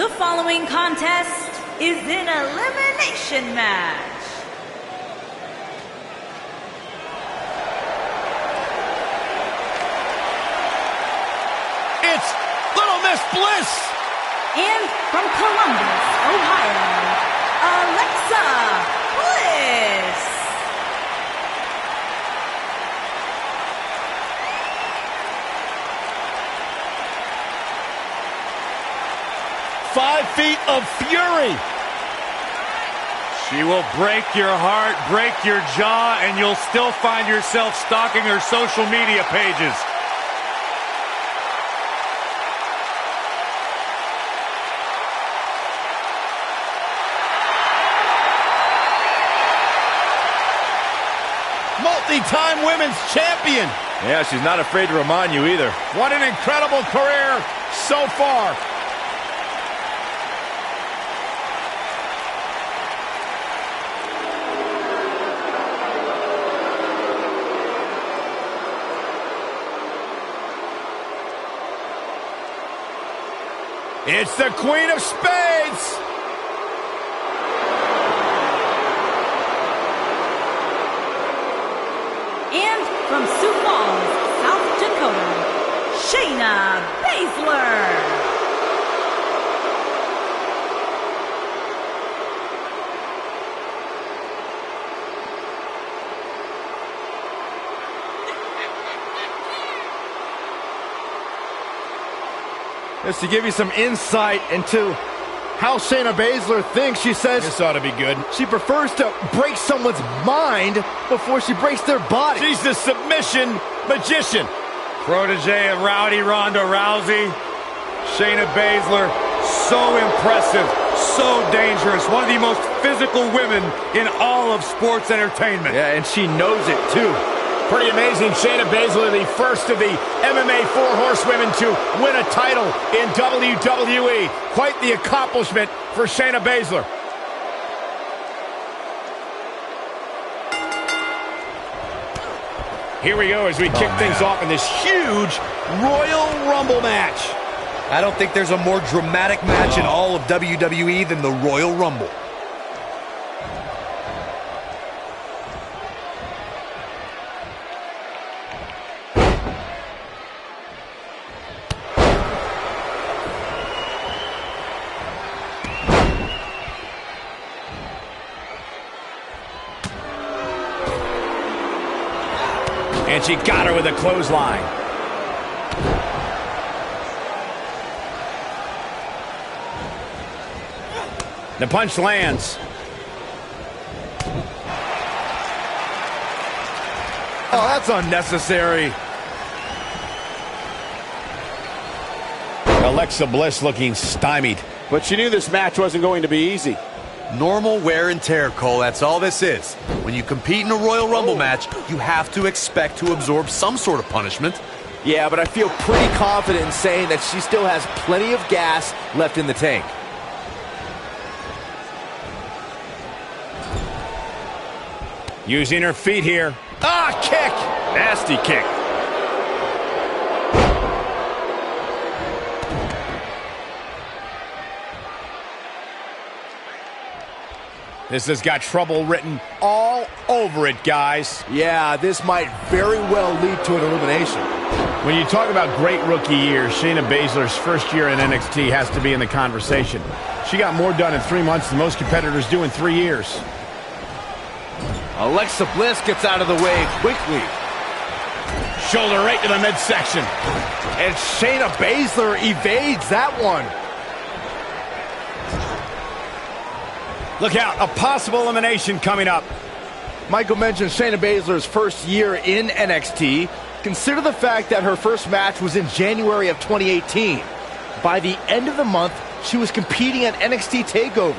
The following contest is an elimination match. It's Little Miss Bliss! And from Columbus, Ohio, Alexa Bliss. "5 feet of fury." She will break your heart, break your jaw, and you'll still find yourself stalking her social media pages. Multi-time women's champion. Yeah, she's not afraid to remind you either. What an incredible career so far. It's the Queen of Spades. And from Sioux Falls, South Dakota, Shayna Baszler. Just to give you some insight into how Shayna Baszler thinks, she says This ought to be good. she prefers to break someone's mind before she breaks their body. She's the submission magician. Protege of Rowdy Ronda Rousey, Shayna Baszler, so impressive, so dangerous. One of the most physical women in all of sports entertainment. Yeah, and she knows it too. Pretty amazing. Shayna Baszler, the first of the MMA Four Horsewomen to win a title in WWE. Quite the accomplishment for Shayna Baszler. Here we go as we kick things off in this huge Royal Rumble match. I don't think there's a more dramatic match in all of WWE than the Royal Rumble. And she got her with a clothesline. The punch lands. Oh, that's unnecessary. Alexa Bliss looking stymied. But she knew this match wasn't going to be easy. Normal wear and tear, Cole, that's all this is. When you compete in a Royal Rumble match, you have to expect to absorb some sort of punishment. Yeah, but I feel pretty confident in saying that she still has plenty of gas left in the tank. Using her feet here. Ah, kick! Nasty kick. This has got trouble written all over it, guys. Yeah, this might very well lead to an elimination. When you talk about great rookie years, Shayna Baszler's first year in NXT has to be in the conversation. She got more done in 3 months than most competitors do in 3 years. Alexa Bliss gets out of the way quickly. Shoulder right to the midsection. And Shayna Baszler evades that one. Look out, a possible elimination coming up. Michael mentioned Shayna Baszler's first year in NXT. Consider the fact that her first match was in January of 2018. By the end of the month, she was competing at NXT TakeOver.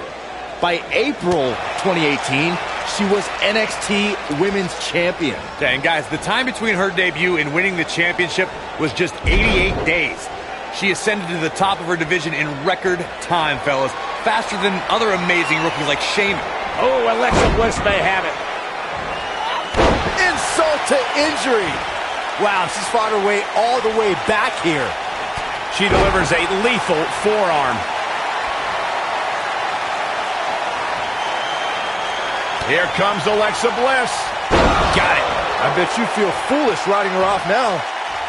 By April 2018, she was NXT Women's Champion. And guys, the time between her debut and winning the championship was just 88 days. She ascended to the top of her division in record time, fellas. Faster than other amazing rookies like Shayna. Oh, Alexa Bliss may have it. Insult to injury. Wow, she's fought her way all the way back here. She delivers a lethal forearm. Here comes Alexa Bliss. Got it. I bet you feel foolish riding her off now.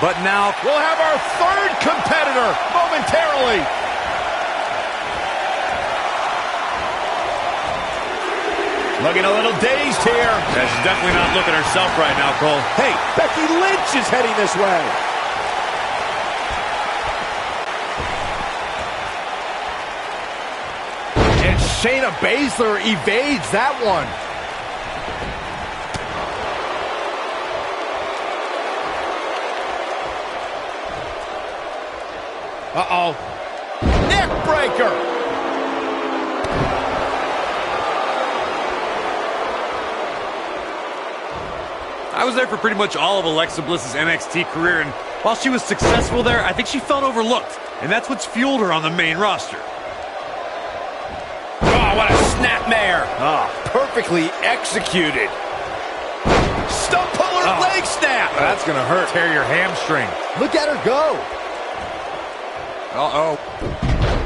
But now We'll have our third competitor momentarily. Looking a little dazed here. Yeah, she's definitely not looking herself right now, Cole. Hey, Becky Lynch is heading this way. And Shayna Baszler evades that one. Uh-oh. Neck breaker. I was there for pretty much all of Alexa Bliss's NXT career, and while she was successful there, I think she felt overlooked, and that's what's fueled her on the main roster. Oh, what a snapmare. Perfectly executed. Stump puller leg snap. That's gonna hurt. Tear your hamstring. Look at her go. Uh-oh.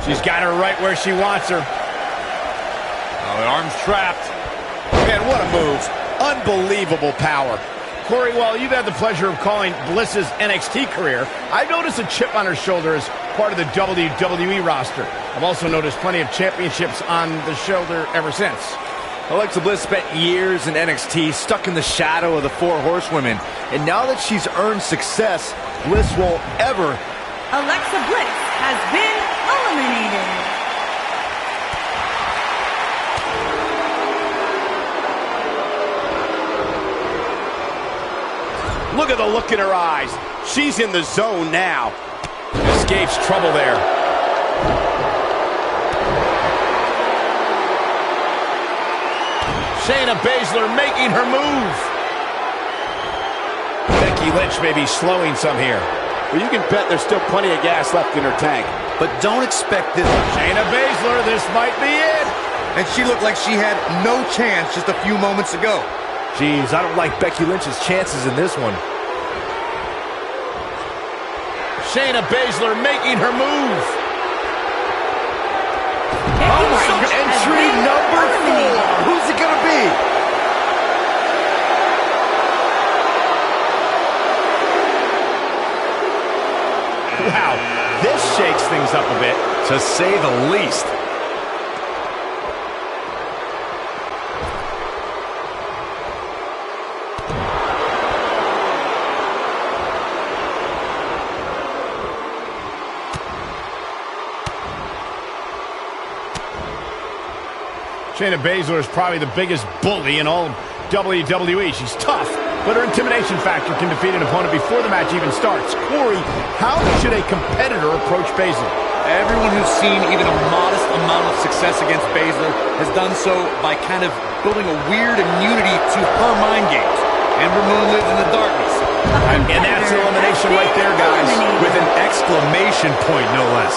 She's got her right where she wants her. Oh, the arm's trapped. Man, what a move. Unbelievable power. Corey, while you've had the pleasure of calling Bliss's NXT career, I've noticed a chip on her shoulder as part of the WWE roster. I've also noticed plenty of championships on the shoulder ever since. Alexa Bliss spent years in NXT, stuck in the shadow of the Four Horsewomen. And now that she's earned success, Bliss won't ever. Alexa Bliss has been eliminated. Look at the look in her eyes. She's in the zone now. Escapes trouble there. Shayna Baszler making her move. Becky Lynch may be slowing some here. Well, you can bet there's still plenty of gas left in her tank. But don't expect this. Shayna Baszler, this might be it. And she looked like she had no chance just a few moments ago. Jeez, I don't like Becky Lynch's chances in this one. Shayna Baszler making her move. Becky Lynch has Entry been number 4. eliminated. Who's it gonna be? Wow, this shakes things up a bit, to say the least. Shayna Baszler is probably the biggest bully in all of WWE. She's tough, but her intimidation factor can defeat an opponent before the match even starts. Corey, how should a competitor approach Baszler? Everyone who's seen even a modest amount of success against Baszler has done so by kind of building a weird immunity to her mind games. Ember Moon lives in the darkness. And that's an elimination right there, guys, with an exclamation point, no less.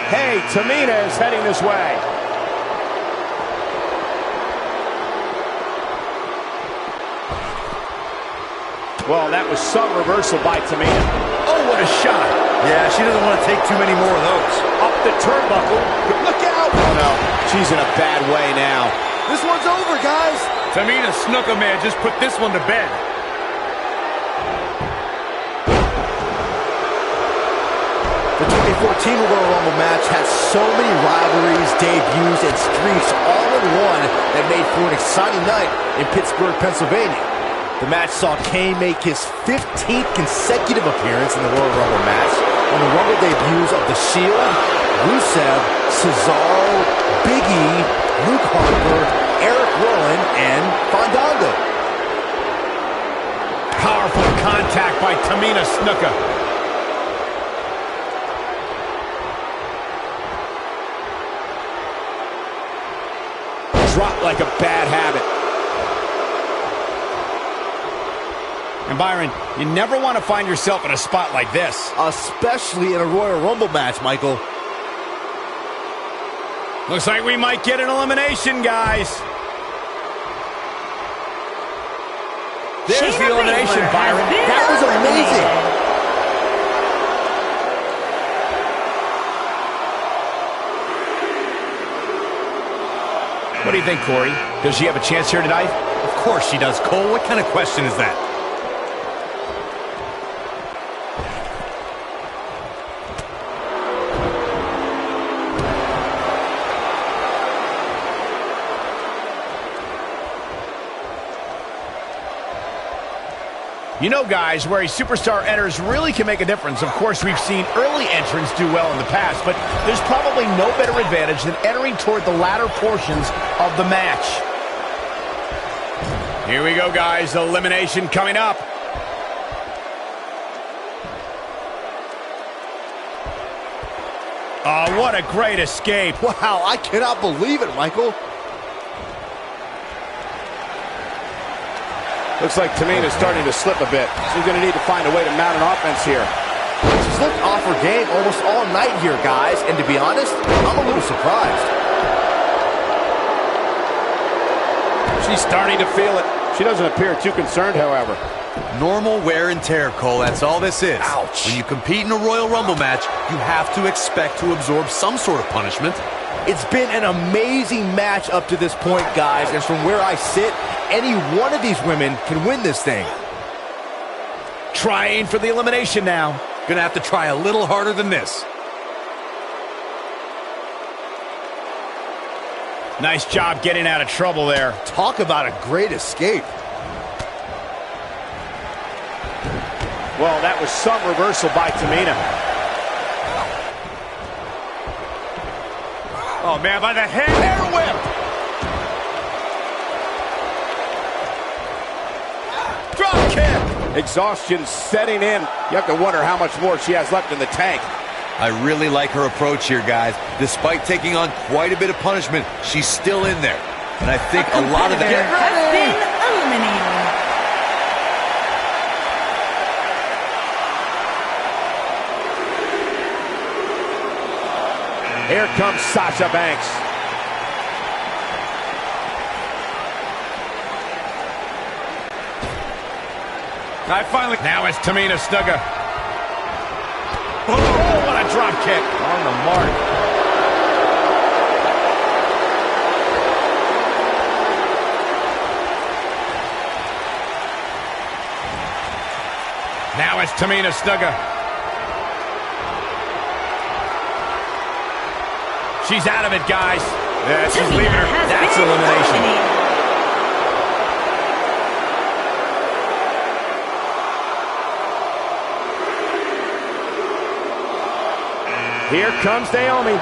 Hey, Tamina is heading this way. Well, that was some reversal by Tamina. Oh, what a shot. Yeah, she doesn't want to take too many more of those. Up the turnbuckle. Look out! Oh, no. She's in a bad way now. This one's over, guys. Tamina Snuka may have just put this one to bed. The 2014 Royal Rumble match had so many rivalries, debuts, and streaks all in one that made for an exciting night in Pittsburgh, Pennsylvania. The match saw Kane make his 15th consecutive appearance in the Royal Rumble match on the Rumble debuts of The Shield, Rusev, Cesaro, Big E, Luke Harper, Eric Rowan, and Fandango. Powerful contact by Tamina Snuka. Dropped like a bad habit. And Byron, you never want to find yourself in a spot like this. Especially in a Royal Rumble match, Michael. Looks like we might get an elimination, guys. There's Shayna the elimination, Baszler Byron. has been That was amazing. eliminated. do you think, Corey? Does she have a chance here tonight? Of course she does, Cole. What kind of question is that? You know, guys, where a superstar enters really can make a difference. Of course, we've seen early entrants do well in the past, but there's probably no better advantage than entering toward the latter portions of the match. Here we go, guys. Elimination coming up. Oh, what a great escape. Wow, I cannot believe it, Michael. Looks like Tamina's starting to slip a bit. She's going to need to find a way to mount an offense here. She's looked off her game almost all night here, guys. And to be honest, I'm a little surprised. She's starting to feel it. She doesn't appear too concerned, however. Normal wear and tear, Cole. That's all this is. Ouch. When you compete in a Royal Rumble match, you have to expect to absorb some sort of punishment. It's been an amazing match up to this point, guys. And from where I sit, any one of these women can win this thing. Trying for the elimination now. Gonna have to try a little harder than this. Nice job getting out of trouble there. Talk about a great escape. Well, that was some reversal by Tamina. Oh, man, by the head. Hair whip. Drop kick. Exhaustion setting in. You have to wonder how much more she has left in the tank. I really like her approach here, guys. Despite taking on quite a bit of punishment, she's still in there. And I think a lot of that... Has been eliminated. Here comes Sasha Banks. Now it's Tamina Snuka. Oh, what a drop kick. On the mark. Now it's Tamina Snuka. She's out of it, guys. Yeah, she's Tamina leaving her. has That's been elimination. eliminated. Here comes Naomi.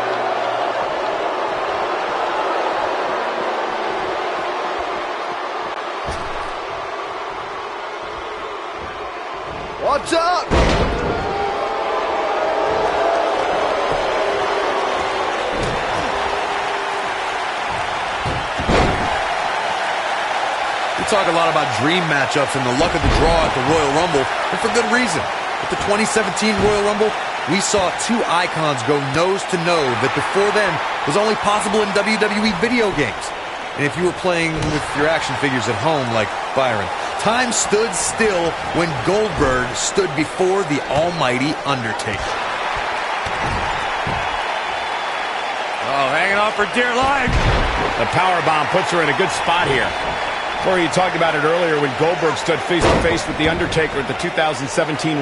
What's up? We talk a lot about dream matchups and the luck of the draw at the Royal Rumble, and for good reason. At the 2017 Royal Rumble, we saw two icons go nose-to-nose that before then was only possible in WWE video games. And if you were playing with your action figures at home like Byron, time stood still when Goldberg stood before the almighty Undertaker. Oh, hanging on for dear life. The powerbomb puts her in a good spot here. Corey, you talked about it earlier when Goldberg stood face-to-face with The Undertaker at the 2017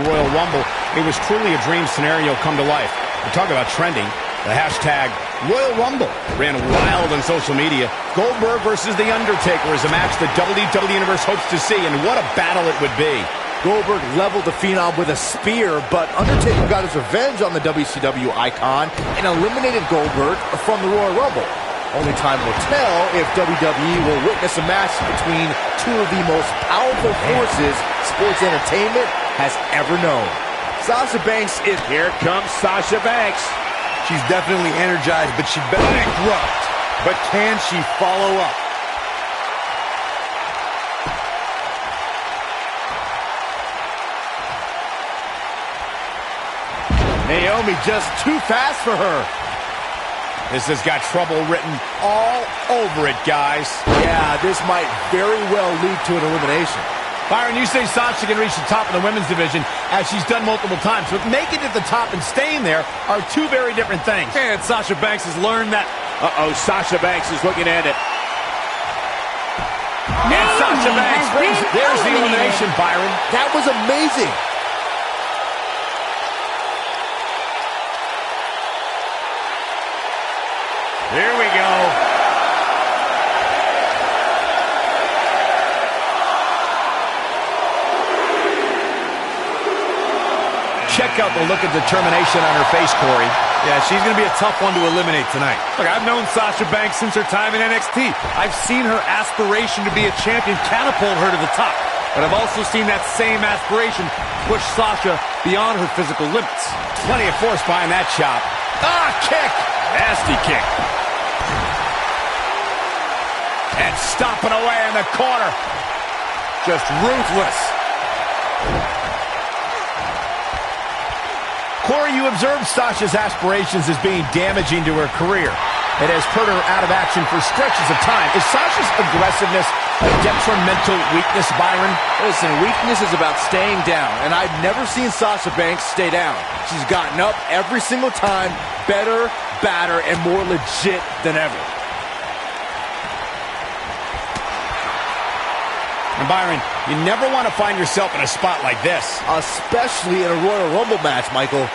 Royal Rumble. It was truly a dream scenario come to life. We talk about trending. The hashtag Royal Rumble ran wild on social media. Goldberg versus The Undertaker is a match the WWE Universe hopes to see, and what a battle it would be. Goldberg leveled the Phenom with a spear, but Undertaker got his revenge on the WCW icon and eliminated Goldberg from the Royal Rumble. Only time will tell if WWE will witness a match between two of the most powerful forces sports entertainment has ever known. Sasha Banks is... Here comes Sasha Banks. She's definitely energized, but she better bankrupt. But can she follow up? Naomi just too fast for her. This has got trouble written all over it, guys. Yeah, this might very well lead to an elimination. Byron, you say Sasha can reach the top of the women's division, as she's done multiple times, but making it to the top and staying there are two very different things. And Sasha Banks has learned that. Uh-oh, Sasha Banks is looking at it. And Sasha Banks wins. There's the elimination, Byron. That was amazing. Here we go. Check out the look of determination on her face, Corey. Yeah, she's going to be a tough one to eliminate tonight. Look, I've known Sasha Banks since her time in NXT. I've seen her aspiration to be a champion catapult her to the top. But I've also seen that same aspiration push Sasha beyond her physical limits. Plenty of force behind that chop. Ah, kick! Nasty kick. And stomping away in the corner. Just ruthless. Corey, you observed Sasha's aspirations as being damaging to her career. It has put her out of action for stretches of time. Is Sasha's aggressiveness a detrimental weakness, Byron? Listen, weakness is about staying down, and I've never seen Sasha Banks stay down. She's gotten up every single time, better, badder, and more legit than ever. And Byron, you never want to find yourself in a spot like this. Especially in a Royal Rumble match, Michael.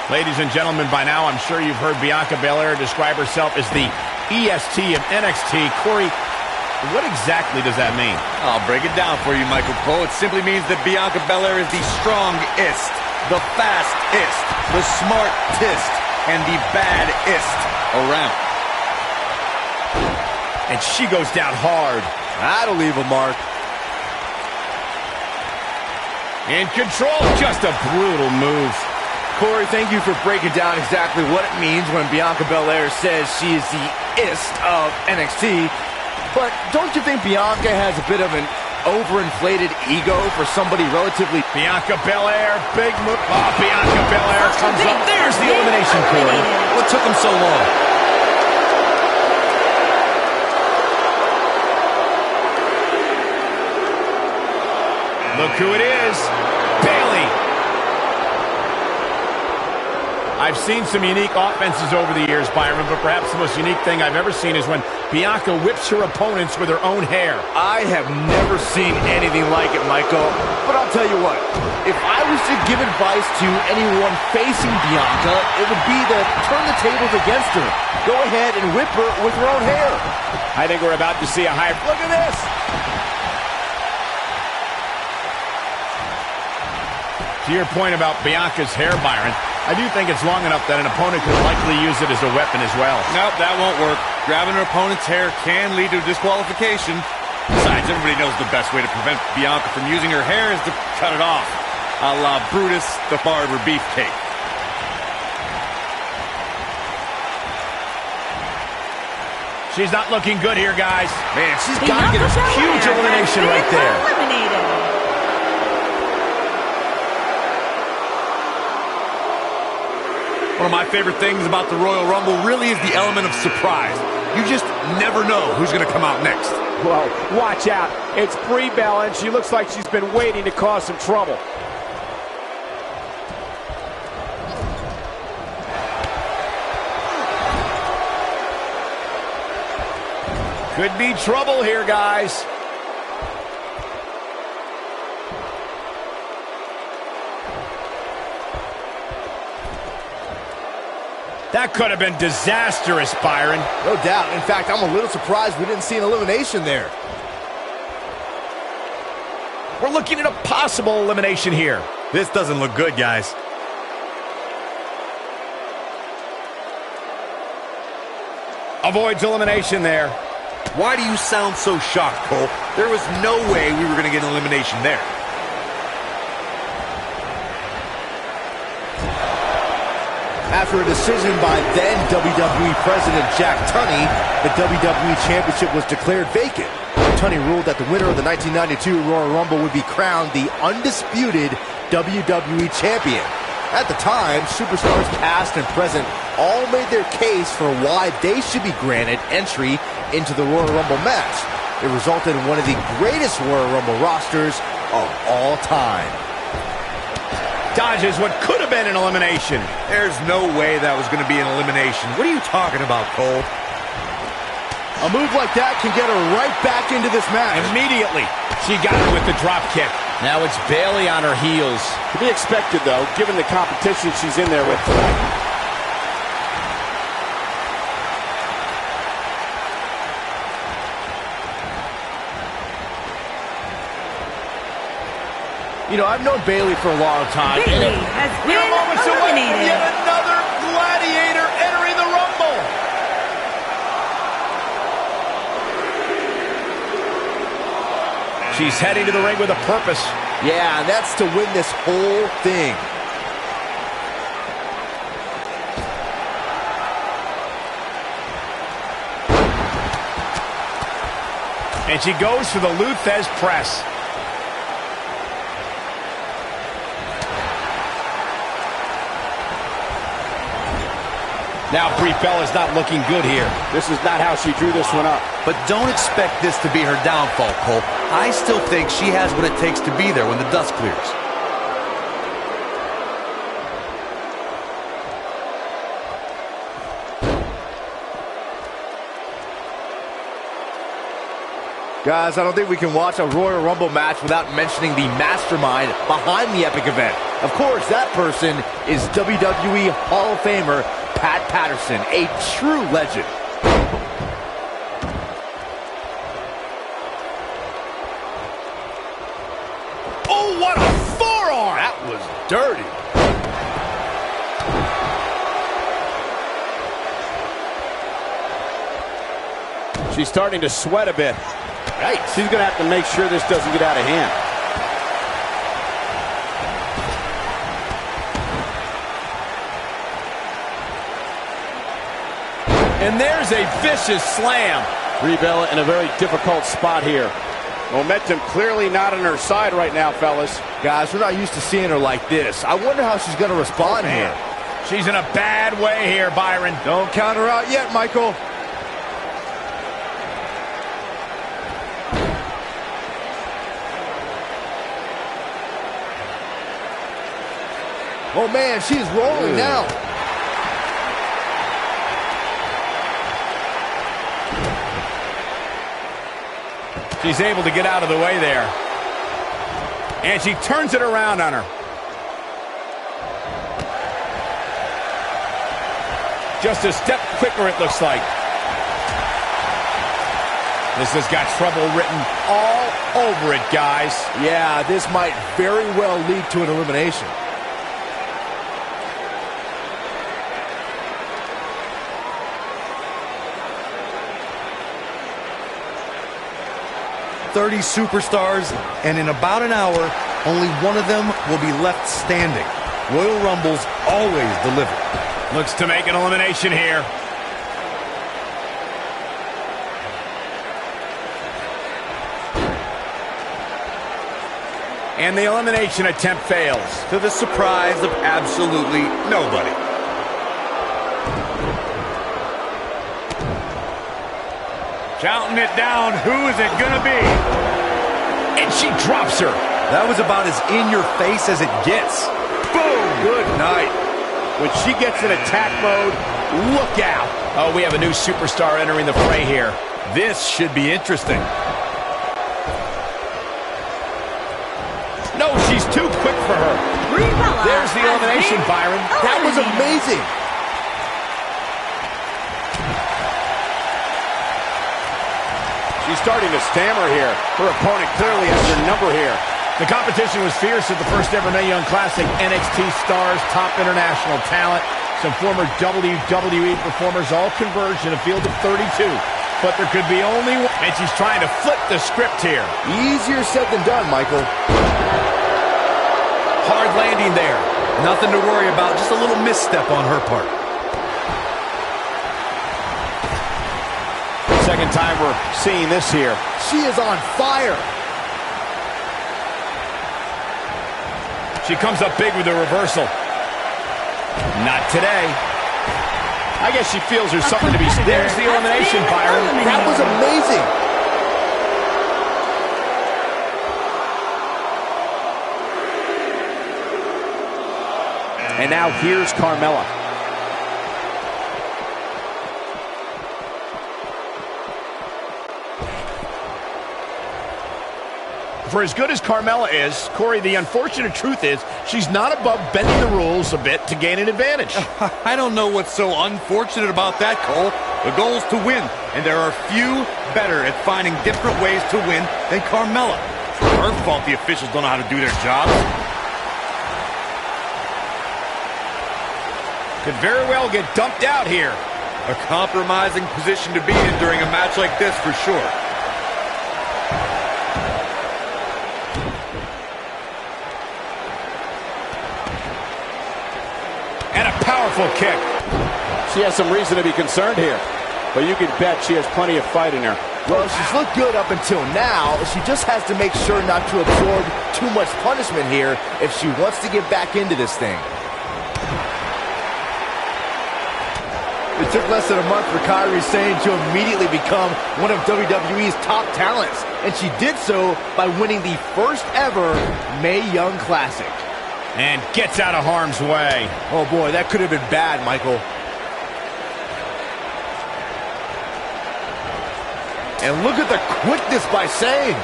Ladies and gentlemen, by now I'm sure you've heard Bianca Belair describe herself as the EST of NXT. Corey, what exactly does that mean? I'll break it down for you, Michael Cole. It simply means that Bianca Belair is the strongest, the fastest, the smartest, and the baddest around. And she goes down hard. That'll leave a mark. In control, just a brutal move. Corey, thank you for breaking down exactly what it means when Bianca Belair says she is the ist of NXT. But don't you think Bianca has a bit of an overinflated ego for somebody relatively... Bianca Belair, big move. Oh, Bianca Belair comes up. There's the elimination, Corey. What took him so long? Look who it is. Bayley. I've seen some unique offenses over the years, Byron, but perhaps the most unique thing I've ever seen is when Bianca whips her opponents with her own hair. I have never seen anything like it, Michael. But I'll tell you what, if I was to give advice to anyone facing Bianca, it would be to turn the tables against her. Go ahead and whip her with her own hair. I think we're about to see a high... Look at this! To your point about Bianca's hair, Byron, I do think it's long enough that an opponent could likely use it as a weapon as well. Nope, that won't work. Grabbing her opponent's hair can lead to disqualification. Besides, everybody knows the best way to prevent Bianca from using her hair is to cut it off. A la Brutus the Barber Beefcake. She's not looking good here, guys. Man, she's got to get a huge elimination right there. Eliminated. One of my favorite things about the Royal Rumble really is the element of surprise. You just never know who's going to come out next. Well, watch out. It's Brie Bella, and she looks like she's been waiting to cause some trouble. Could be trouble here, guys. That could have been disastrous, Byron. No doubt. In fact, I'm a little surprised we didn't see an elimination there. We're looking at a possible elimination here. This doesn't look good, guys. Avoids elimination there. Why do you sound so shocked, Cole? There was no way we were going to get an elimination there. After a decision by then WWE President Jack Tunney, the WWE Championship was declared vacant. Tunney ruled that the winner of the 1992 Royal Rumble would be crowned the undisputed WWE Champion. At the time, superstars past and present all made their case for why they should be granted entry into the Royal Rumble match. It resulted in one of the greatest Royal Rumble rosters of all time. Dodges what could have been an elimination. There's no way that was going to be an elimination. What are you talking about, Cole? A move like that can get her right back into this match. Immediately, she got her with the drop kick. Now it's Bayley on her heels. To be expected, though, given the competition she's in there with tonight. You know, I've known Bayley for a long time. Bayley has been eliminated. Yet another gladiator entering the Rumble. She's heading to the ring with a purpose. Yeah, and that's to win this whole thing. And she goes for the Luthez press. Now Brie Bella's not looking good here. This is not how she drew this one up. But don't expect this to be her downfall, Cole. I still think she has what it takes to be there when the dust clears. Guys, I don't think we can watch a Royal Rumble match without mentioning the mastermind behind the epic event. Of course, that person is WWE Hall of Famer Pat Patterson, a true legend. Oh, what a forearm! That was dirty. She's starting to sweat a bit. Right. She's going to have to make sure this doesn't get out of hand. And there's a vicious slam. Brie Bella in a very difficult spot here. Momentum clearly not on her side right now, fellas. Guys, we're not used to seeing her like this. I wonder how she's going to respond here. She's in a bad way here, Byron. Don't count her out yet, Michael. Oh, man, she's rolling now. She's able to get out of the way there. And she turns it around on her. Just a step quicker, it looks like. This has got trouble written all over it, guys. Yeah, this might very well lead to an elimination. "30 superstars, and in about an hour, only one of them will be left standing. Royal Rumbles always deliver." Looks to make an elimination here. And the elimination attempt fails. To the surprise of absolutely nobody. Counting it down, who is it gonna be? And she drops her. That was about as in your face as it gets. Boom! Good night. When she gets in attack mode, look out. Oh, we have a new superstar entering the fray here. This should be interesting. No, she's too quick for her. Brie Bella There's the has elimination, been Byron. That was eliminated. amazing. She's starting to stammer here. Her opponent clearly has her number here. The competition was fierce at the first ever Mae Young Classic. NXT stars, top international talent, some former WWE performers all converged in a field of 32. But there could be only one, and she's trying to flip the script here. Easier said than done, Michael. Hard landing there. Nothing to worry about, just a little misstep on her part. Second time we're seeing this here. She is on fire. She comes up big with a reversal. Not today. I guess she feels there's something to be... There's the elimination, Byron. That was amazing. And now here's Carmella. for as good as Carmella is, Corey, the unfortunate truth is she's not above bending the rules a bit to gain an advantage. I don't know what's so unfortunate about that, Cole. The goal is to win, and there are few better at finding different ways to win than Carmella. It's not her fault the officials don't know how to do their jobs. Could very well get dumped out here. A compromising position to be in during a match like this, for sure. And a powerful kick. She has some reason to be concerned here, but you can bet she has plenty of fight in her. Well, she's looked good up until now. She just has to make sure not to absorb too much punishment here if she wants to get back into this thing. It took less than a month for Kairi Sane to immediately become one of WWE's top talents, and she did so by winning the first ever Mae Young Classic. And gets out of harm's way. Oh boy, that could have been bad, Michael. And look at the quickness by Sane.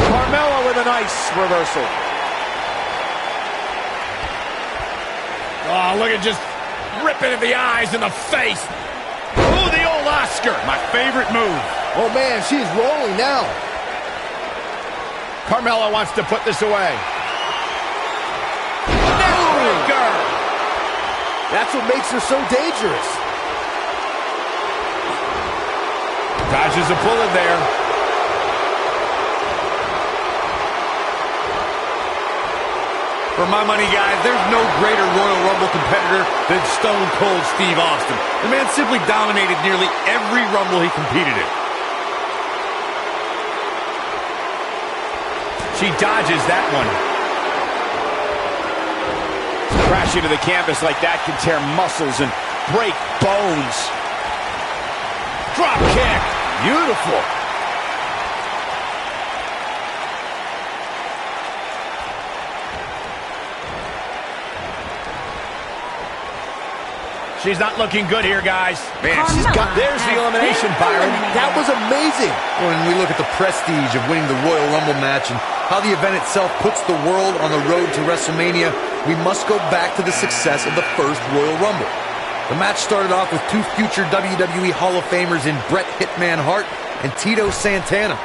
Carmella with a nice reversal. Oh, look at just ripping at the eyes and the face. Ooh, the old Oscar. My favorite move. Oh man, she's rolling now. Carmella wants to put this away. Neckbreaker. That's what makes her so dangerous. Dodges a bullet there. For my money, guys, there's no greater Royal Rumble competitor than Stone Cold Steve Austin. The man simply dominated nearly every Rumble he competed in. She dodges that one. Crashing to the canvas like that can tear muscles and break bones. Drop kick. Beautiful. She's not looking good here, guys. Man, there's the elimination, Byron. That was amazing. When we look at the prestige of winning the Royal Rumble match and how the event itself puts the world on the road to WrestleMania, we must go back to the success of the first Royal Rumble. The match started off with two future WWE Hall of Famers in Bret Hitman Hart and Tito Santana.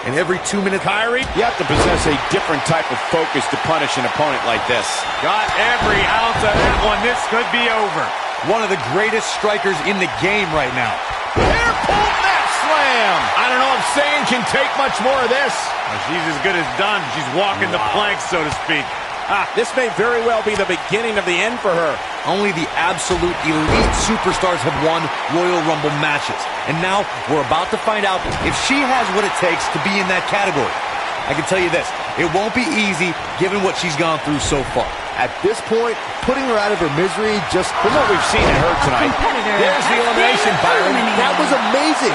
And every 2 minutes, Kyrie, You have to possess a different type of focus to punish an opponent like this. Got every ounce of that one. This could be over. one of the greatest strikers in the game right now. Air-pull mat slam. I don't know if Sane can take much more of this. Well, she's as good as done. She's walking the plank, so to speak. This may very well be the beginning of the end for her. Only the absolute elite superstars have won Royal Rumble matches. And now we're about to find out if she has what it takes to be in that category. I can tell you this, it won't be easy given what she's gone through so far. At this point, putting her out of her misery just from what we've seen in her tonight. There's the elimination, Byron. That was amazing.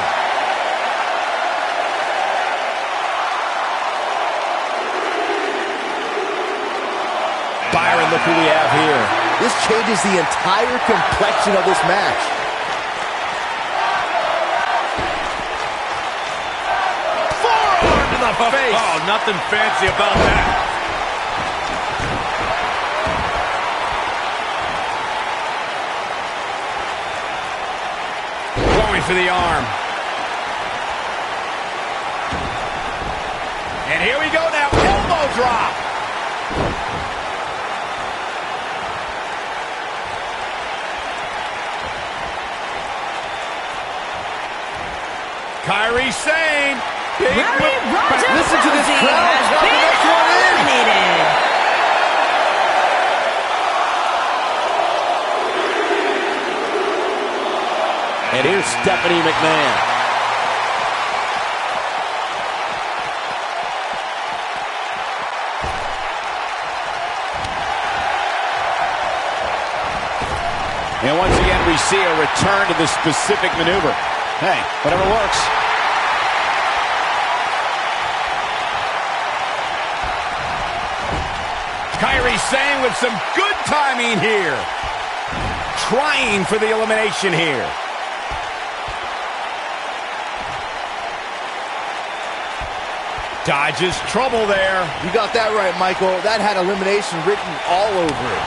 Byron, look who we have here. This changes the entire complexion of this match. Forearm to the face. Oh, nothing fancy about that. Going for the arm. And here we go now. Elbow drop. Kairi Sane. Listen to this crowd. The next one in. And here's Stephanie McMahon. And once again, we see a return to the specific maneuver. Hey, whatever works. Kairi Sane with some good timing here. Trying for the elimination here. Dodges trouble there. You got that right, Michael. That had elimination written all over it.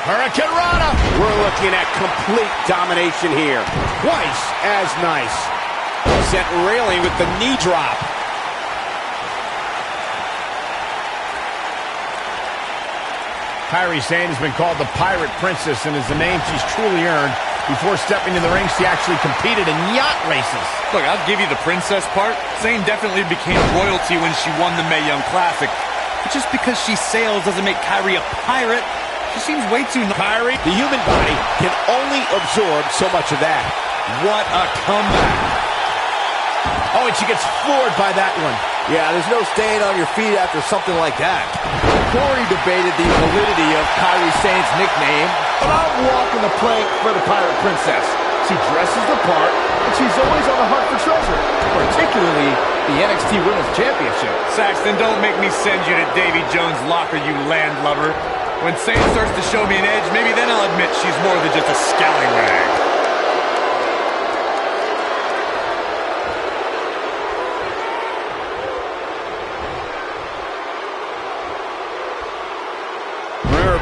Hurricane Rana. We're looking at complete domination here. Twice as nice. Sent railing with the knee drop. Kairi Sane has been called the Pirate Princess and is the name she's truly earned. Before stepping in the ring, she actually competed in yacht races. Look, I'll give you the princess part. Sane definitely became royalty when she won the Mae Young Classic. But just because she sails doesn't make Kairi a pirate. She seems way too... Kairi, The human body can only absorb so much of that. What a comeback. oh, and she gets floored by that one. Yeah, there's no staying on your feet after something like that. Corey debated the validity of Kairi Sane's nickname, but I'm walking the plank for the Pirate Princess. She dresses the part, and she's always on the hunt for treasure, particularly the NXT Women's Championship. Saxton, don't make me send you to Davy Jones' locker, you landlubber. When Sane starts to show me an edge, maybe then I'll admit she's more than just a scallywag.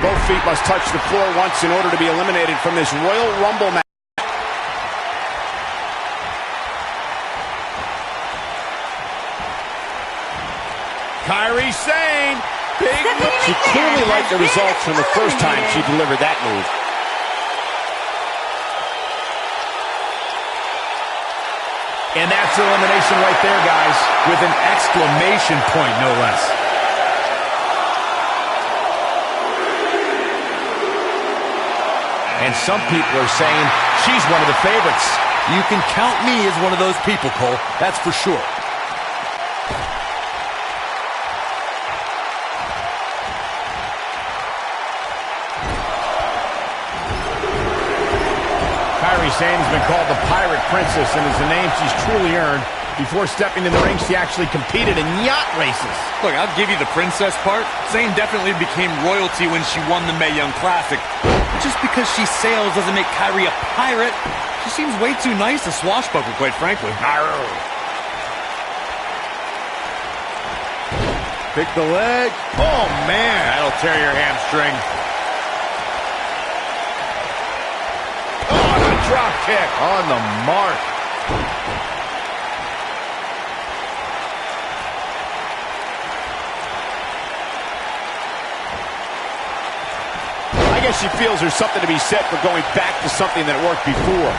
Both feet must touch the floor once in order to be eliminated from this Royal Rumble match. Kairi Sane. Big She clearly liked the results from the first time she delivered that move. And that's elimination right there, guys. With an exclamation point, no less. And some people are saying she's one of the favorites. You can count me as one of those people, Cole. That's for sure. Kairi Sane has been called the Pirate Princess and is the name she's truly earned. Before stepping in the ring, she actually competed in yacht races. Look, I'll give you the princess part. Sane definitely became royalty when she won the Mae Young Classic. Just because she sails doesn't make Kairi a pirate. She seems way too nice to swashbuckle, quite frankly. Pick the leg. Oh, man. That'll tear your hamstring. Oh, the drop kick. On the mark. I guess she feels there's something to be said for going back to something that worked before.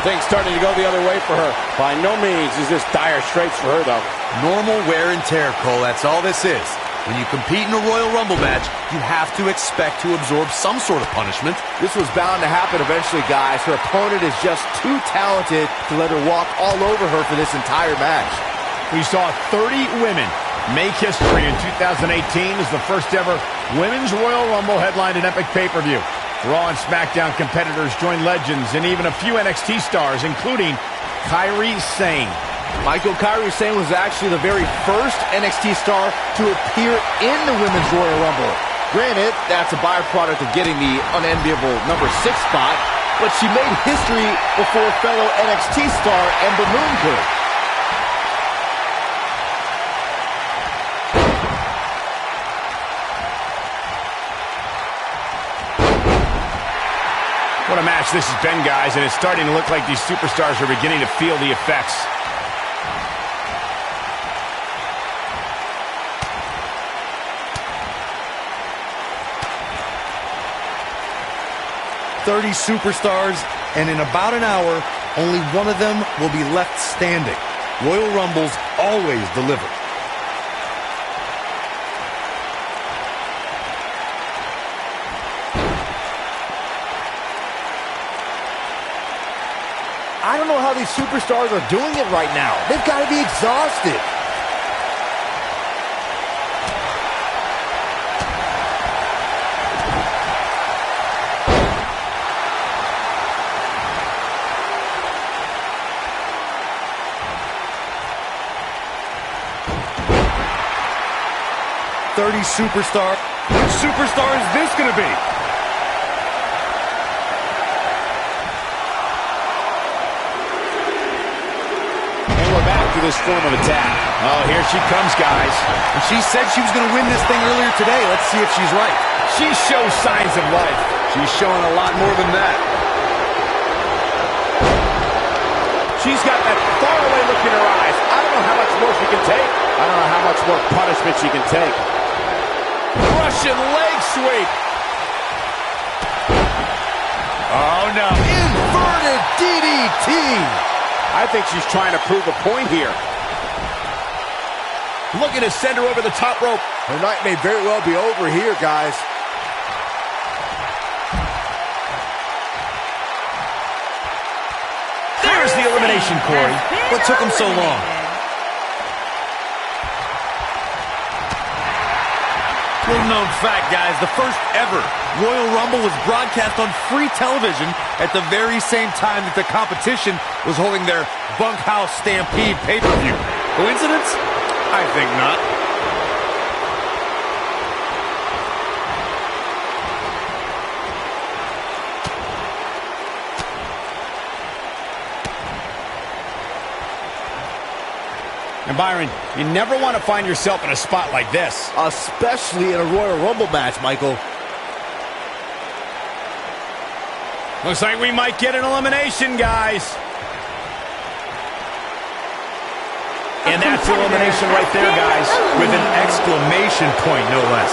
Things starting to go the other way for her. By no means is this dire straits for her, though. Normal wear and tear, Cole. That's all this is. When you compete in a Royal Rumble match, you have to expect to absorb some sort of punishment. This was bound to happen eventually, guys. Her opponent is just too talented to let her walk all over her for this entire match. We saw 30 women make history in 2018 as the first ever Women's Royal Rumble headlined an epic pay-per-view. Raw and SmackDown competitors joined legends and even a few NXT stars, including Kairi Sane. Michael, Kairi Sane was actually the very first NXT star to appear in the Women's Royal Rumble. Granted, that's a byproduct of getting the unenviable number 6 spot, but she made history before fellow NXT star Ember Moon could. What a match this has been, guys, and it's starting to look like these superstars are beginning to feel the effects. "30 superstars, and in about an hour, only one of them will be left standing. Royal Rumbles always deliver." I don't know how these superstars are doing it right now. They've got to be exhausted. "30 superstar. Which superstar is this going to be?" this form of attack. Oh, here she comes, guys. And she said she was going to win this thing earlier today. Let's see if she's right. She shows signs of life. She's showing a lot more than that. She's got that faraway look in her eyes. I don't know how much more she can take. I don't know how much more punishment she can take. Russian leg sweep. Oh, no. Inverted DDT. I think she's trying to prove a point here. Looking to send her over the top rope. Her night may very well be over here, guys. There's the elimination, Corey. What took him so long? Little known fact, guys, the first ever Royal Rumble was broadcast on free television at the very same time that the competition was holding their Bunkhouse Stampede pay-per-view. Coincidence? I think not. And Byron, you never want to find yourself in a spot like this. Especially in a Royal Rumble match, Michael. Looks like we might get an elimination, guys. And that's elimination right there, guys. With an exclamation point, no less.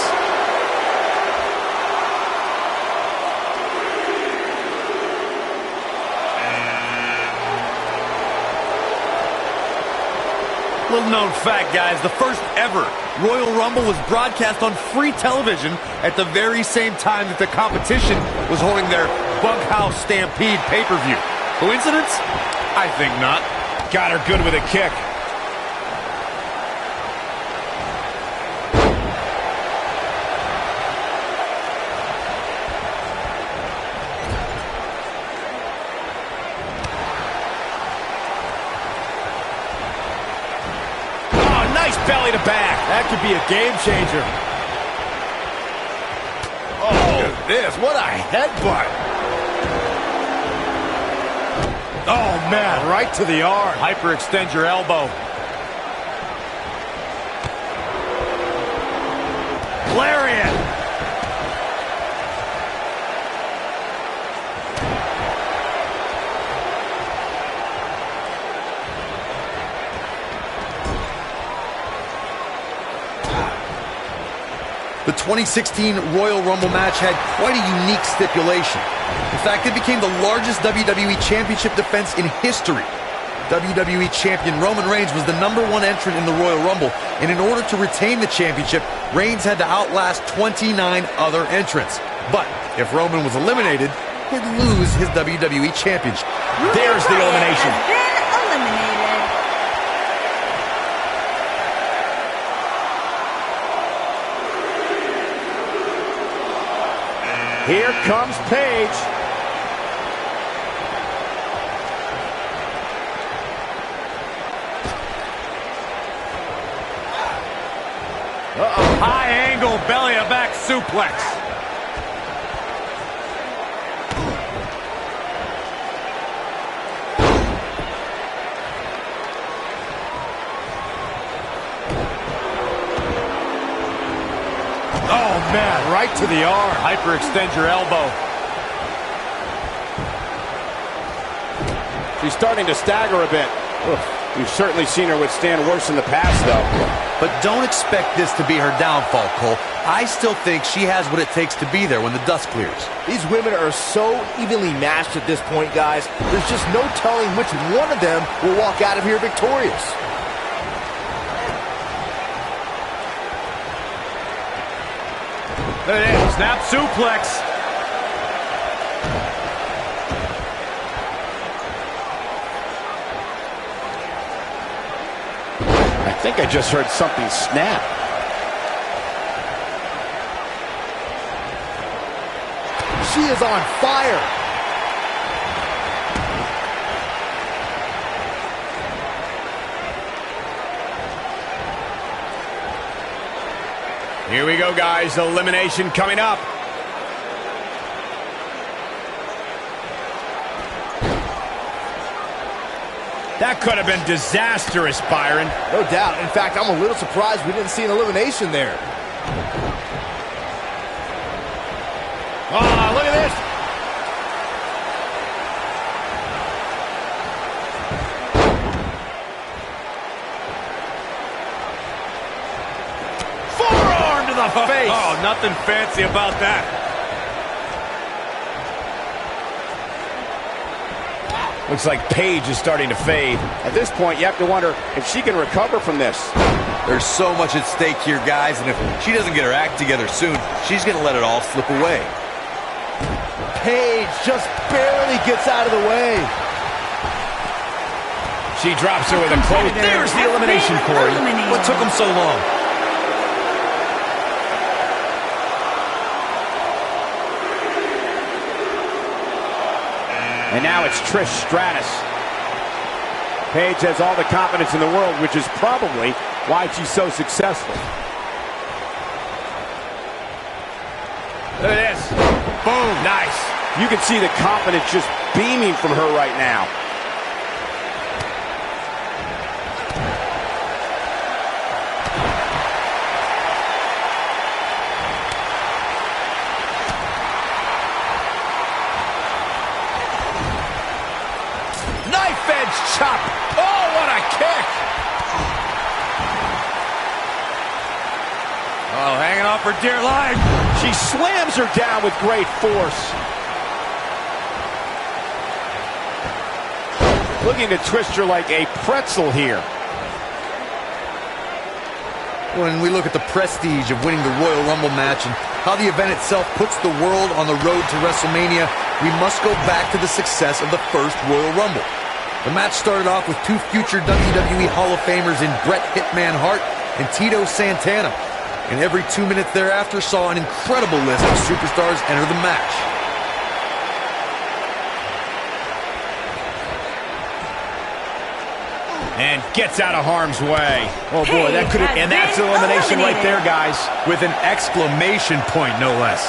Little known fact, guys, the first ever Royal Rumble was broadcast on free television at the very same time that the competition was holding their Bunkhouse Stampede pay-per-view. Coincidence? I think not. Got her good with a kick. Belly to back. That could be a game changer. Oh, look at this. What a headbutt. Oh, man. Right to the arm. Hyperextend your elbow. Lariat. The 2016 Royal Rumble match had quite a unique stipulation. In fact, it became the largest WWE Championship defense in history. WWE Champion Roman Reigns was the #1 entrant in the Royal Rumble, and in order to retain the championship, Reigns had to outlast 29 other entrants. But if Roman was eliminated, he'd lose his WWE Championship. There's the elimination. Has been eliminated. Here comes Paige. Uh-oh. High angle belly to back suplex. Oh, man, right to the arm. Hyperextend your elbow. She's starting to stagger a bit. We've certainly seen her withstand worse in the past, though. But don't expect this to be her downfall, Cole. I still think she has what it takes to be there when the dust clears. These women are so evenly matched at this point, guys. There's just no telling which one of them will walk out of here victorious. There it is. Snap suplex. I think I just heard something snap. She is on fire. Here we go, guys. Elimination coming up. That could have been disastrous, Byron. No doubt. In fact, I'm a little surprised we didn't see an elimination there. Oh, look at this. Forearm to the face. Oh, nothing fancy about that. Looks like Paige is starting to fade. At this point, you have to wonder if she can recover from this. There's so much at stake here, guys, and if she doesn't get her act together soon, she's going to let it all slip away. Paige just barely gets out of the way. She drops her with a close. There's the elimination, Corey. What took them so long? And now it's Trish Stratus. Paige has all the confidence in the world, which is probably why she's so successful. Look at this. Boom. Nice. You can see the confidence just beaming from her right now. Knife edge chop. Oh, what a kick. Oh, hanging on for dear life. She slams her down with great force. Looking to twist her like a pretzel here. When we look at the prestige of winning the Royal Rumble match and how the event itself puts the world on the road to WrestleMania, we must go back to the success of the first Royal Rumble. The match started off with two future WWE Hall of Famers in Bret Hitman Hart and Tito Santana. And every 2 minutes thereafter saw an incredible list of superstars enter the match. And gets out of harm's way. Oh, boy, that could have... And that's elimination right there, guys. With an exclamation point, no less.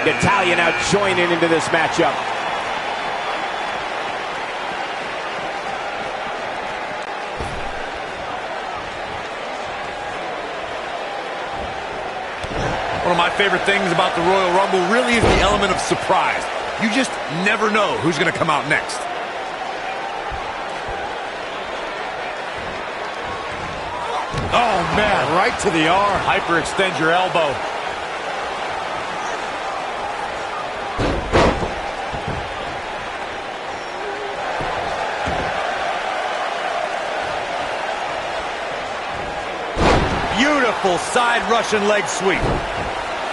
Natalya now joining into this matchup. One of my favorite things about the Royal Rumble really is the element of surprise. You just never know who's going to come out next. Oh, man, right to the arm. Hyperextend your elbow. Beautiful side Russian leg sweep.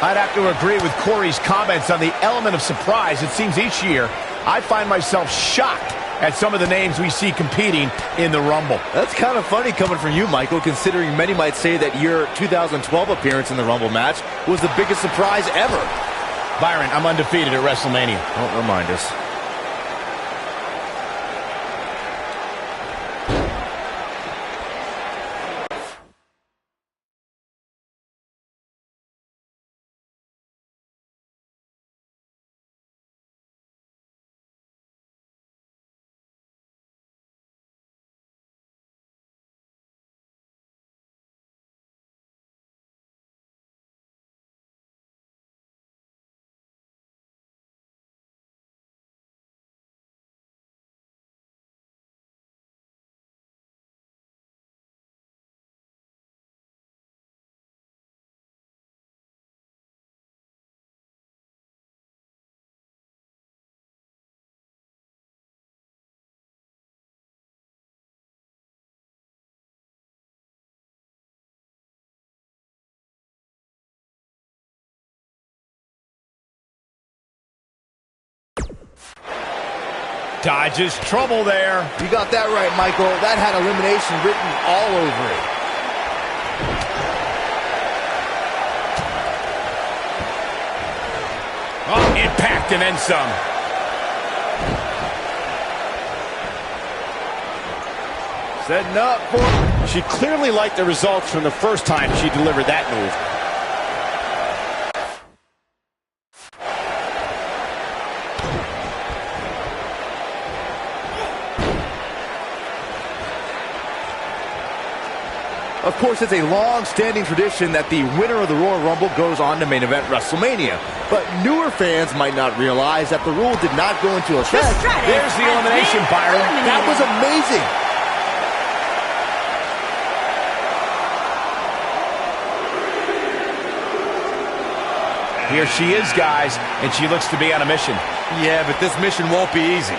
I'd have to agree with Corey's comments on the element of surprise. It seems each year I find myself shocked at some of the names we see competing in the Rumble. That's kind of funny coming from you, Michael, considering many might say that your 2012 appearance in the Rumble match was the biggest surprise ever. Byron, I'm undefeated at WrestleMania. Don't remind us. Dodges trouble there. You got that right, Michael. That had elimination written all over it. Oh, impact and then some. Setting up for... She clearly liked the results from the first time she delivered that move. Of course, it's a long-standing tradition that the winner of the Royal Rumble goes on to main event WrestleMania. But newer fans might not realize that the rule did not go into effect. There's the elimination, Byron. That was amazing. Here she is, guys, and she looks to be on a mission. Yeah, but this mission won't be easy.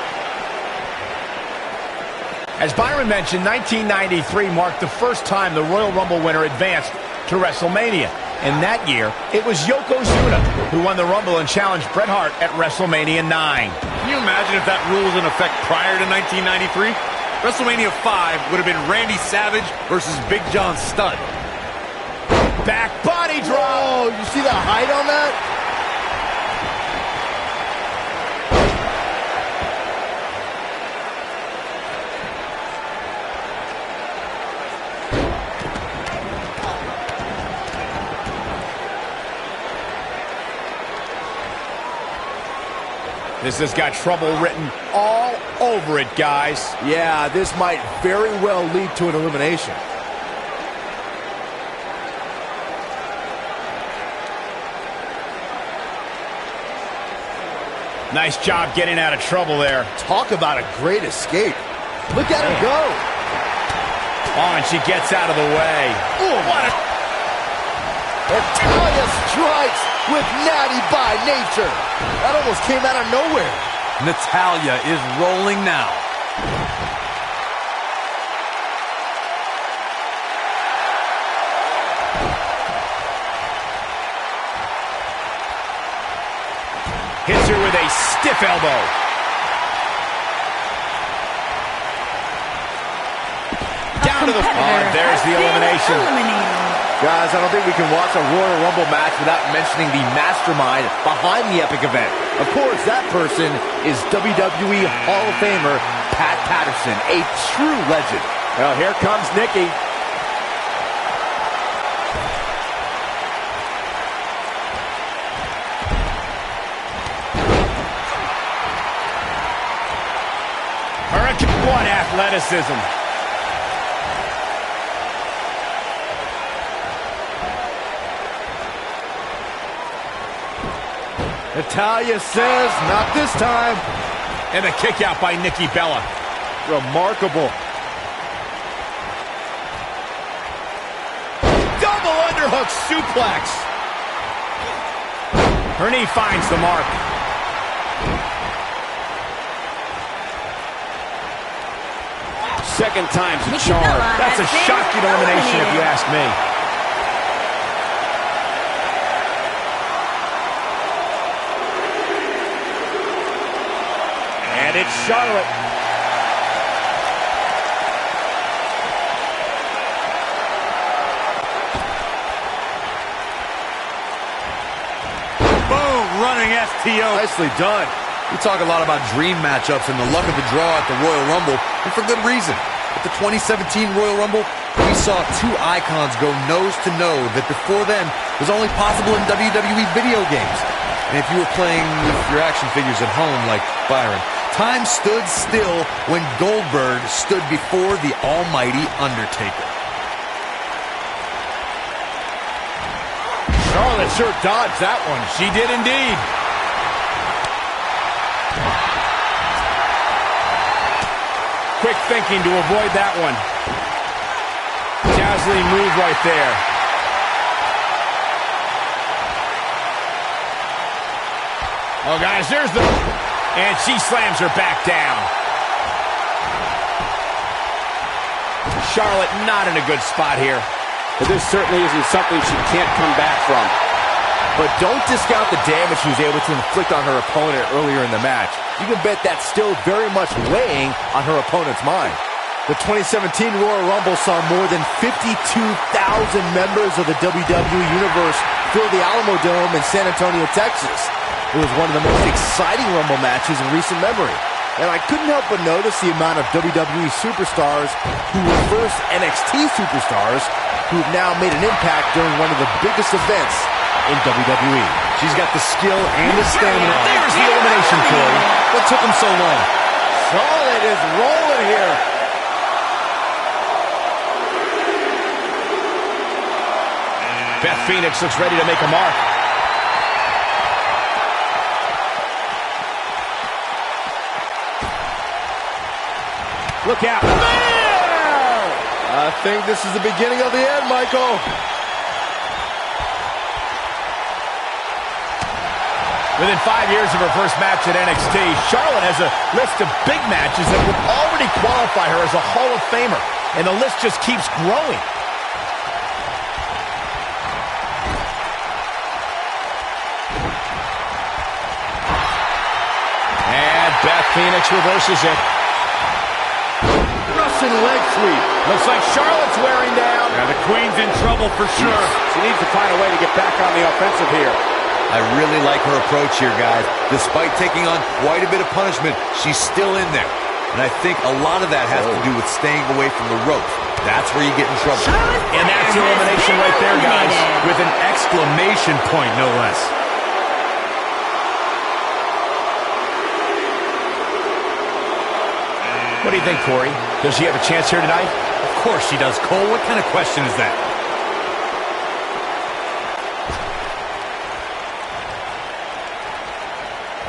As Byron mentioned, 1993 marked the first time the Royal Rumble winner advanced to WrestleMania. And that year, it was Yokozuna who won the Rumble and challenged Bret Hart at WrestleMania 9. Can you imagine if that rule was in effect prior to 1993? WrestleMania 5 would have been Randy Savage versus Big John Studd. Back body drop. Oh, you see the height on that? This has got trouble written all over it, guys. Yeah, this might very well lead to an elimination. Nice job getting out of trouble there. Talk about a great escape. Look at him go. Oh, and she gets out of the way. Ooh, what a... Natalya strikes with Natty by nature. That almost came out of nowhere. Natalya is rolling now. Hits her with a stiff elbow. Down to the floor. There's the elimination. Guys, I don't think we can watch a Royal Rumble match without mentioning the mastermind behind the epic event. Of course, that person is WWE Hall of Famer Pat Patterson, a true legend. Well, here comes Nikki. What athleticism. Natalya says, not this time. And a kick out by Nikki Bella. Remarkable. Double underhook suplex. Her knee finds the mark. Second time's a charm. That's a shocking elimination if you ask me. And it's Charlotte. Boom, running STO. Nicely done. We talk a lot about dream matchups and the luck of the draw at the Royal Rumble, and for good reason. At the 2017 Royal Rumble, we saw two icons go nose-to-nose that before then was only possible in WWE video games. And if you were playing with your action figures at home like Byron, time stood still when Goldberg stood before the almighty Undertaker. Charlotte sure dodged that one. She did indeed. Quick thinking to avoid that one. Dazzling move right there. Oh, guys, there's the... And she slams her back down. Charlotte not in a good spot here. But this certainly isn't something she can't come back from. But don't discount the damage she was able to inflict on her opponent earlier in the match. You can bet that's still very much weighing on her opponent's mind. The 2017 Royal Rumble saw more than 52,000 members of the WWE Universe fill the Alamo Dome in San Antonio, Texas. It was one of the most exciting Rumble matches in recent memory. And I couldn't help but notice the amount of WWE superstars who were first NXT superstars who have now made an impact during one of the biggest events in WWE. She's got the skill and the stamina. There's the elimination, Corey. What took him so long? Charlotte is rolling here. Beth Phoenix looks ready to make a mark. Look out. I think this is the beginning of the end, Michael. Within 5 years of her first match at NXT, Charlotte has a list of big matches that would already qualify her as a Hall of Famer, and the list just keeps growing. And Beth Phoenix reverses it. Russian leg sweep. Looks like Charlotte's wearing down. Yeah, the Queen's in trouble for sure. She needs to find a way to get back on the offensive here. I really like her approach here, guys. Despite taking on quite a bit of punishment, she's still in there. And I think a lot of that has to do with staying away from the ropes. That's where you get in trouble. And that's the elimination right there, guys. With an exclamation point, no less. What do you think, Corey? Does she have a chance here tonight? Of course she does, Cole. What kind of question is that?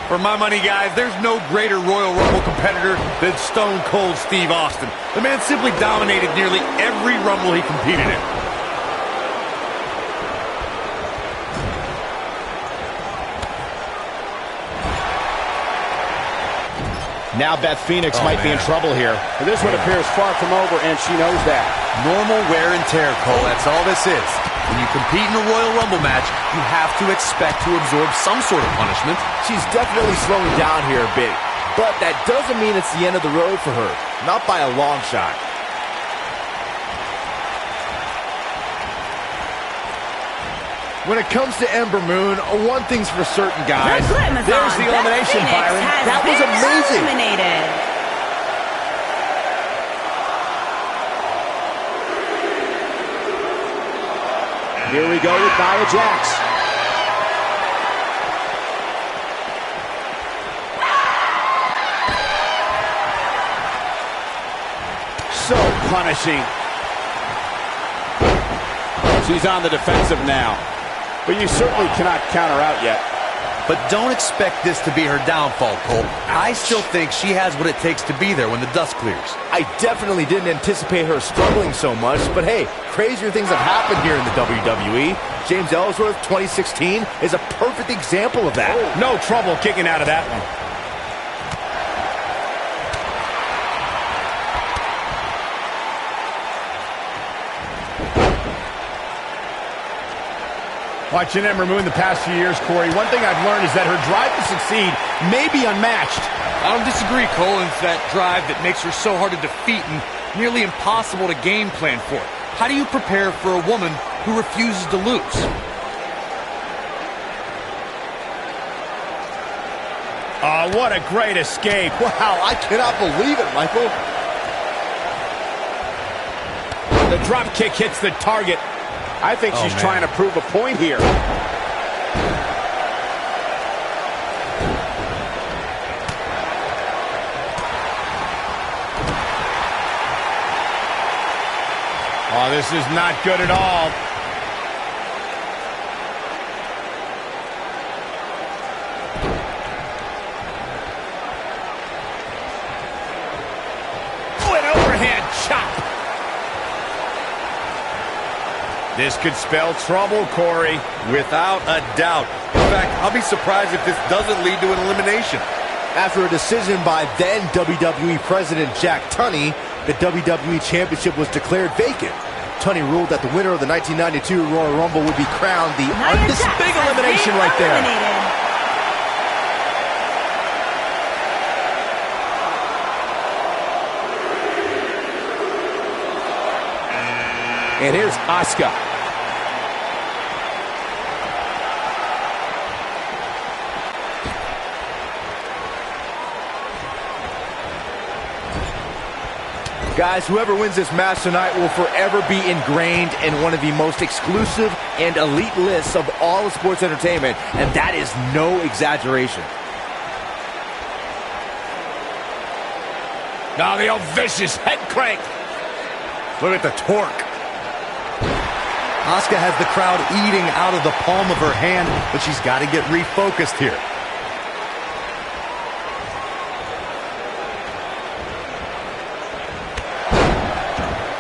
For my money, guys, there's no greater Royal Rumble competitor than Stone Cold Steve Austin. The man simply dominated nearly every Rumble he competed in. Now Beth Phoenix might be in trouble here. This one appears far from over, and she knows that. Normal wear and tear, Cole. That's all this is. When you compete in a Royal Rumble match, you have to expect to absorb some sort of punishment. She's definitely slowing down here a bit, but that doesn't mean it's the end of the road for her. Not by a long shot. When it comes to Ember Moon, one thing's for certain, guys. There's the elimination, Byron. That was amazing. Eliminated. Here we go with Nia Jax. So punishing. She's on the defensive now. But you certainly cannot count her out yet. But don't expect this to be her downfall, Cole. I still think she has what it takes to be there when the dust clears. I definitely didn't anticipate her struggling so much, but hey, crazier things have happened here in the WWE. James Ellsworth, 2016, is a perfect example of that. No trouble kicking out of that one. Watching Ember Moon the past few years, Corey, one thing I've learned is that her drive to succeed may be unmatched. I don't disagree, Cole. It's that drive that makes her so hard to defeat and nearly impossible to game plan for. How do you prepare for a woman who refuses to lose? Oh, what a great escape. Wow, I cannot believe it, Michael. The drop kick hits the target. I think she's trying to prove a point here. Oh, this is not good at all. Oh, an overhand chop. This could spell trouble, Corey. Without a doubt. In fact, I'll be surprised if this doesn't lead to an elimination. After a decision by then WWE President Jack Tunney, the WWE Championship was declared vacant. Tunney ruled that the winner of the 1992 Royal Rumble would be crowned the undisputed... Big elimination right there. And here's Asuka. Guys, whoever wins this match tonight will forever be ingrained in one of the most exclusive and elite lists of all of sports entertainment, and that is no exaggeration. Now the old vicious head crank. Look at the torque. Asuka has the crowd eating out of the palm of her hand, but she's got to get refocused here.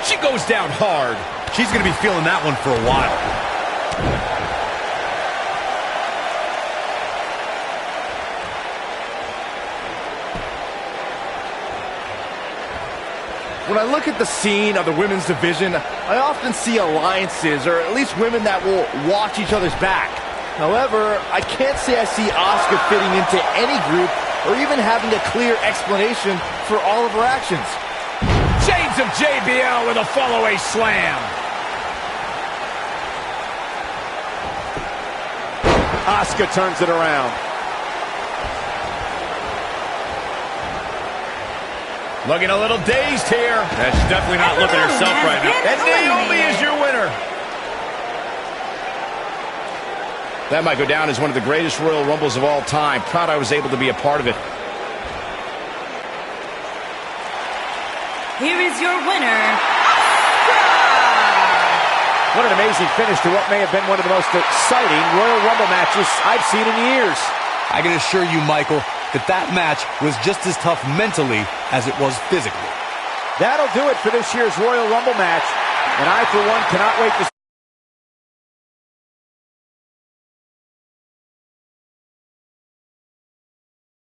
She goes down hard. She's going to be feeling that one for a while. When I look at the scene of the women's division, I often see alliances, or at least women that will watch each other's back. However, I can't say I see Asuka fitting into any group or even having a clear explanation for all of her actions. Shades of JBL with a follow-away slam. Asuka turns it around. Looking a little dazed here. Yeah, she's definitely not looking at herself right now. And Naomi is your winner. That might go down as one of the greatest Royal Rumbles of all time. Proud I was able to be a part of it. Here is your winner, What an amazing finish to what may have been one of the most exciting Royal Rumble matches I've seen in years. I can assure you, Michael, that match was just as tough mentally as it was physically. That'll do it for this year's Royal Rumble match, and I, for one, cannot wait to